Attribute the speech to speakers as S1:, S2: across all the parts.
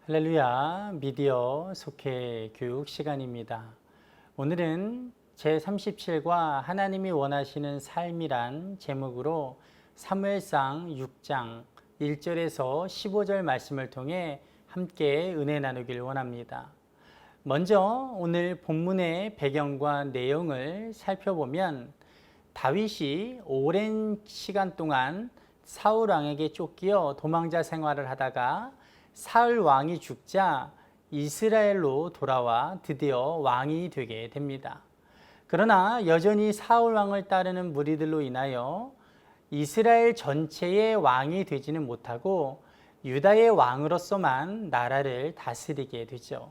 S1: 할렐루야, 미디어 속회 교육 시간입니다. 오늘은 제37과 하나님이 원하시는 삶이란 제목으로 사무엘상 6장 1절에서 15절 말씀을 통해 함께 은혜 나누길 원합니다. 먼저 오늘 본문의 배경과 내용을 살펴보면 다윗이 오랜 시간 동안 사울 왕에게 쫓기어 도망자 생활을 하다가 사울 왕이 죽자 이스라엘로 돌아와 드디어 왕이 되게 됩니다. 그러나 여전히 사울 왕을 따르는 무리들로 인하여 이스라엘 전체의 왕이 되지는 못하고 유다의 왕으로서만 나라를 다스리게 되죠.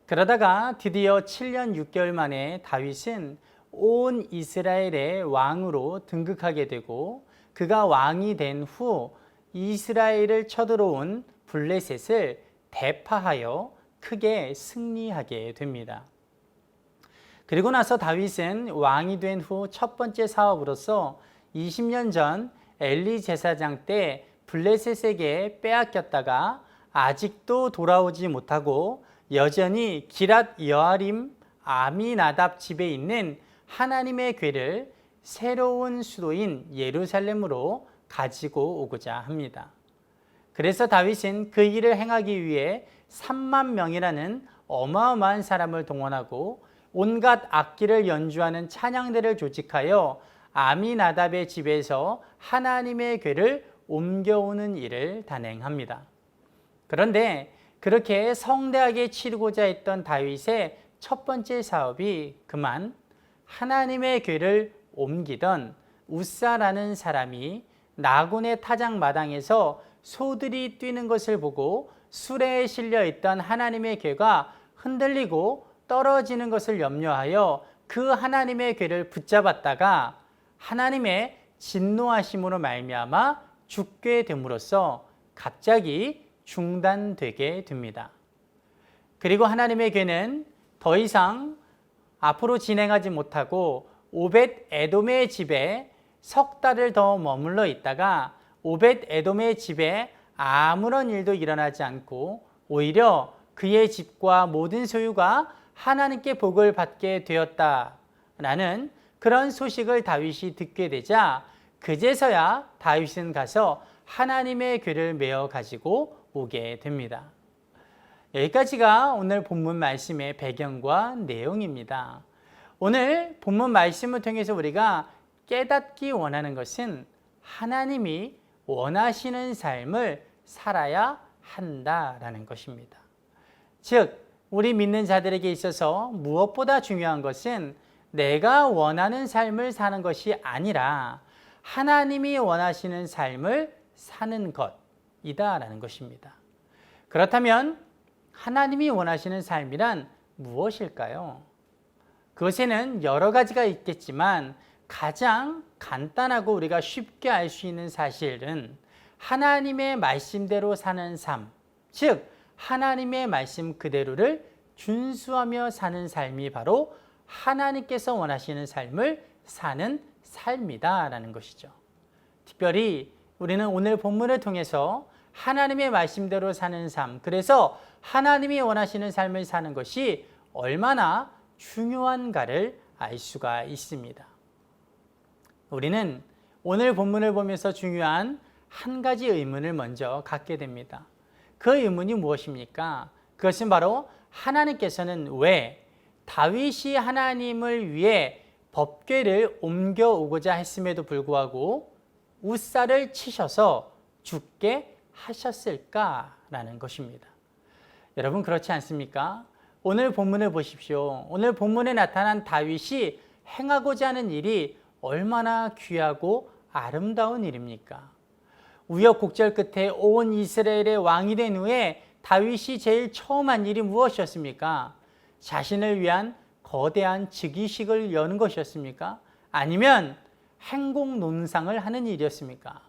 S1: 그러다가 드디어 7년 6개월 만에 다윗은 온 이스라엘의 왕으로 등극하게 되고 그가 왕이 된 후 이스라엘을 쳐들어온 블레셋을 대파하여 크게 승리하게 됩니다. 그리고 나서 다윗은 왕이 된 후 첫 번째 사업으로서 20년 전 엘리 제사장 때 블레셋에게 빼앗겼다가 아직도 돌아오지 못하고 여전히 기랏 여아림 아미나답 집에 있는 하나님의 궤를 새로운 수도인 예루살렘으로 가지고 오고자 합니다. 그래서 다윗은 그 일을 행하기 위해 3만 명이라는 어마어마한 사람을 동원하고 온갖 악기를 연주하는 찬양대를 조직하여 아미나답의 집에서 하나님의 궤를 옮겨오는 일을 단행합니다. 그런데 그렇게 성대하게 치르고자 했던 다윗의 첫 번째 사업이 그만 하나님의 궤를 옮기던 우사라는 사람이 나곤의 타작마당에서 소들이 뛰는 것을 보고 수레에 실려 있던 하나님의 궤가 흔들리고 떨어지는 것을 염려하여 그 하나님의 궤를 붙잡았다가 하나님의 진노하심으로 말미암아 죽게 됨으로써 갑자기 중단되게 됩니다. 그리고 하나님의 궤는 더 이상 앞으로 진행하지 못하고 오벳 에돔의 집에 석 달을 더 머물러 있다가 오벳 에돔의 집에 아무런 일도 일어나지 않고 오히려 그의 집과 모든 소유가 하나님께 복을 받게 되었다라는 그런 소식을 다윗이 듣게 되자 그제서야 다윗은 가서 하나님의 궤를 메어 가지고 오게 됩니다. 여기까지가 오늘 본문 말씀의 배경과 내용입니다. 오늘 본문 말씀을 통해서 우리가 깨닫기 원하는 것은 하나님이 원하시는 삶을 살아야 한다라는 것입니다. 즉, 우리 믿는 자들에게 있어서 무엇보다 중요한 것은 내가 원하는 삶을 사는 것이 아니라 하나님이 원하시는 삶을 사는 것이다라는 것입니다. 그렇다면 하나님이 원하시는 삶이란 무엇일까요? 그것에는 여러 가지가 있겠지만 가장 간단하고 우리가 쉽게 알 수 있는 사실은 하나님의 말씀대로 사는 삶, 즉 하나님의 말씀 그대로를 준수하며 사는 삶이 바로 하나님께서 원하시는 삶을 사는 삶이다라는 것이죠. 특별히 우리는 오늘 본문을 통해서 하나님의 말씀대로 사는 삶, 그래서 하나님이 원하시는 삶을 사는 것이 얼마나 중요한가를 알 수가 있습니다. 우리는 오늘 본문을 보면서 중요한 한 가지 의문을 먼저 갖게 됩니다. 그 의문이 무엇입니까? 그것은 바로 하나님께서는 왜 다윗이 하나님을 위해 법궤를 옮겨오고자 했음에도 불구하고 우사를 치셔서 죽게 하셨을까라는 것입니다. 여러분 그렇지 않습니까? 오늘 본문을 보십시오. 오늘 본문에 나타난 다윗이 행하고자 하는 일이 얼마나 귀하고 아름다운 일입니까? 우여곡절 끝에 온 이스라엘의 왕이 된 후에 다윗이 제일 처음 한 일이 무엇이었습니까? 자신을 위한 거대한 즉위식을 여는 것이었습니까? 아니면 행공논상을 하는 일이었습니까?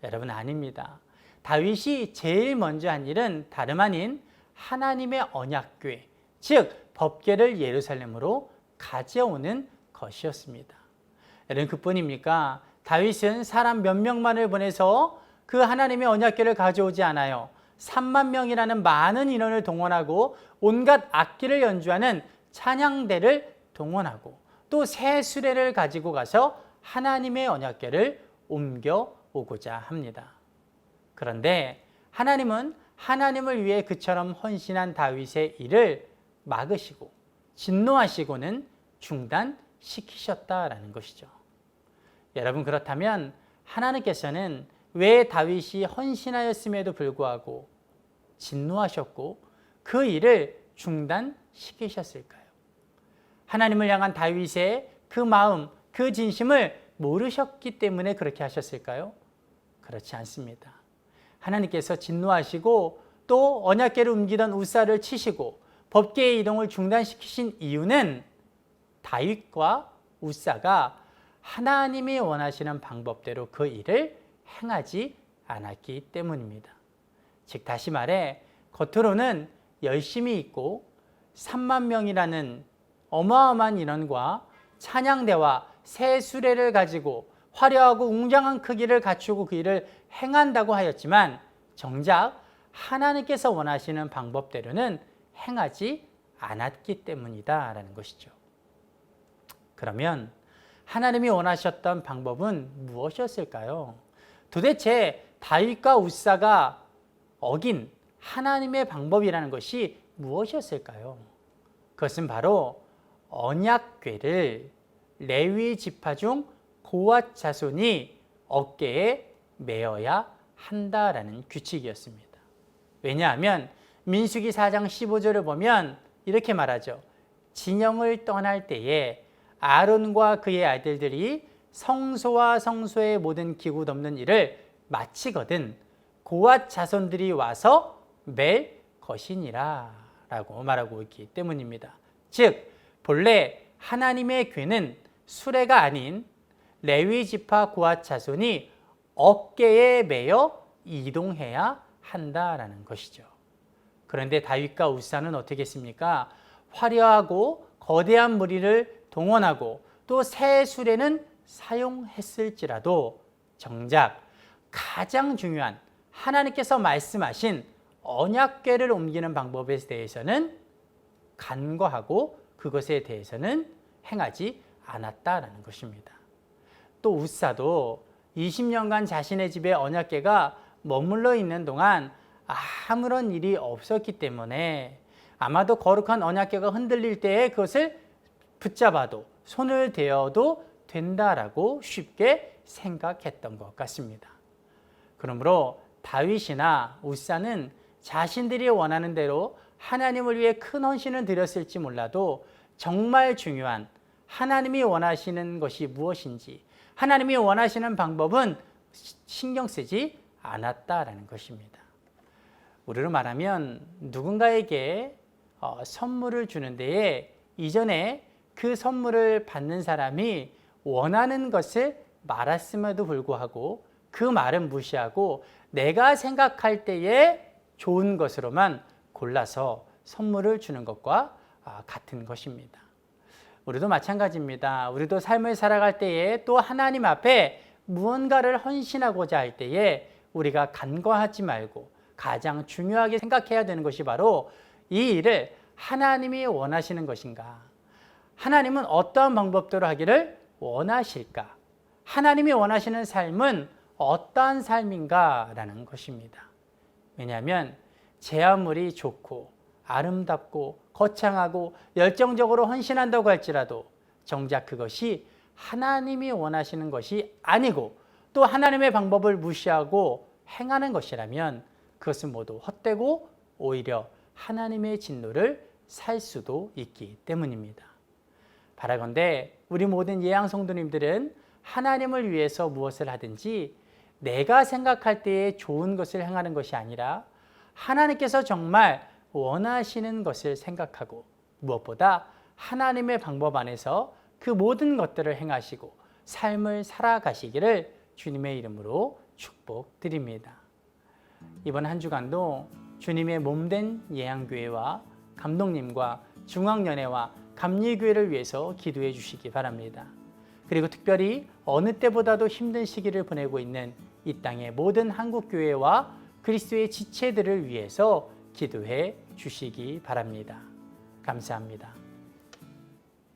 S1: 여러분 아닙니다. 다윗이 제일 먼저 한 일은 다름 아닌 하나님의 언약궤, 즉 법궤를 예루살렘으로 가져오는 것이었습니다. 여러분 그뿐입니까? 다윗은 사람 몇 명만을 보내서 그 하나님의 언약궤를 가져오지 않아요. 3만 명이라는 많은 인원을 동원하고 온갖 악기를 연주하는 찬양대를 동원하고 또 새 수레를 가지고 가서 하나님의 언약궤를 옮겨오고자 합니다. 그런데 하나님은 하나님을 위해 그처럼 헌신한 다윗의 일을 막으시고 진노하시고는 중단시키셨다라는 것이죠. 여러분, 그렇다면 하나님께서는 왜 다윗이 헌신하였음에도 불구하고 진노하셨고 그 일을 중단시키셨을까요? 하나님을 향한 다윗의 그 마음, 그 진심을 모르셨기 때문에 그렇게 하셨을까요? 그렇지 않습니다. 하나님께서 진노하시고 또 언약궤를 옮기던 우사를 치시고 법궤의 이동을 중단시키신 이유는 다윗과 우사가 하나님이 원하시는 방법대로 그 일을 행하지 않았기 때문입니다. 즉 다시 말해 겉으로는 열심히 있고 3만 명이라는 어마어마한 인원과 찬양대와 새 수레를 가지고 화려하고 웅장한 크기를 갖추고 그 일을 행한다고 하였지만 정작 하나님께서 원하시는 방법대로는 행하지 않았기 때문이다라는 것이죠. 그러면 하나님이 원하셨던 방법은 무엇이었을까요? 도대체 다윗과 우사가 어긴 하나님의 방법이라는 것이 무엇이었을까요? 그것은 바로 언약궤를 레위 지파 중 고앗 자손이 어깨에 메어야 한다라는 규칙이었습니다. 왜냐하면 민수기 4장 15절을 보면 이렇게 말하죠. 진영을 떠날 때에 아론과 그의 아들들이 성소와 성소의 모든 기구 덮는 일을 마치거든 고앗 자손들이 와서 맬 것이니라 라고 말하고 있기 때문입니다. 즉 본래 하나님의 궤는 수레가 아닌 레위 지파 고앗 자손이 어깨에 메어 이동해야 한다라는 것이죠. 그런데 다윗과 우사는 어떻게 했습니까? 화려하고 거대한 무리를 동원하고 또 새 수레는 사용했을지라도 정작 가장 중요한 하나님께서 말씀하신 언약궤를 옮기는 방법에 대해서는 간과하고 그것에 대해서는 행하지 않았다라는 것입니다. 또 우사도 20년간 자신의 집에 언약궤가 머물러 있는 동안 아무런 일이 없었기 때문에 아마도 거룩한 언약궤가 흔들릴 때에 그것을 붙잡아도 손을 대어도 된다라고 쉽게 생각했던 것 같습니다. 그러므로 다윗이나 우사는 자신들이 원하는 대로 하나님을 위해 큰 헌신을 드렸을지 몰라도 정말 중요한 하나님이 원하시는 것이 무엇인지 하나님이 원하시는 방법은 신경 쓰지 않았다라는 것입니다. 우리로 말하면 누군가에게 선물을 주는 데에 이전에 그 선물을 받는 사람이 원하는 것을 말했음에도 불구하고 그 말은 무시하고 내가 생각할 때에 좋은 것으로만 골라서 선물을 주는 것과 같은 것입니다. 우리도 마찬가지입니다. 우리도 삶을 살아갈 때에 또 하나님 앞에 무언가를 헌신하고자 할 때에 우리가 간과하지 말고 가장 중요하게 생각해야 되는 것이 바로 이 일을 하나님이 원하시는 것인가? 하나님은 어떠한 방법대로 하기를 원하실까? 하나님이 원하시는 삶은 어떠한 삶인가? 라는 것입니다. 왜냐하면 제 아무리 좋고 아름답고 거창하고 열정적으로 헌신한다고 할지라도 정작 그것이 하나님이 원하시는 것이 아니고 또 하나님의 방법을 무시하고 행하는 것이라면 그것은 모두 헛되고 오히려 하나님의 진노를 살 수도 있기 때문입니다. 바라건대 우리 모든 예양 성도님들은 하나님을 위해서 무엇을 하든지 내가 생각할 때에 좋은 것을 행하는 것이 아니라 하나님께서 정말 원하시는 것을 생각하고 무엇보다 하나님의 방법 안에서 그 모든 것들을 행하시고 삶을 살아가시기를 주님의 이름으로 축복드립니다. 이번 한 주간도 주님의 몸된 예양교회와 감독님과 중앙연회와 감리교회를 위해서 기도해 주시기 바랍니다. 그리고 특별히 어느 때보다도 힘든 시기를 보내고 있는 이 땅의 모든 한국교회와 그리스도의 지체들을 위해서 기도해 주시기 바랍니다. 감사합니다.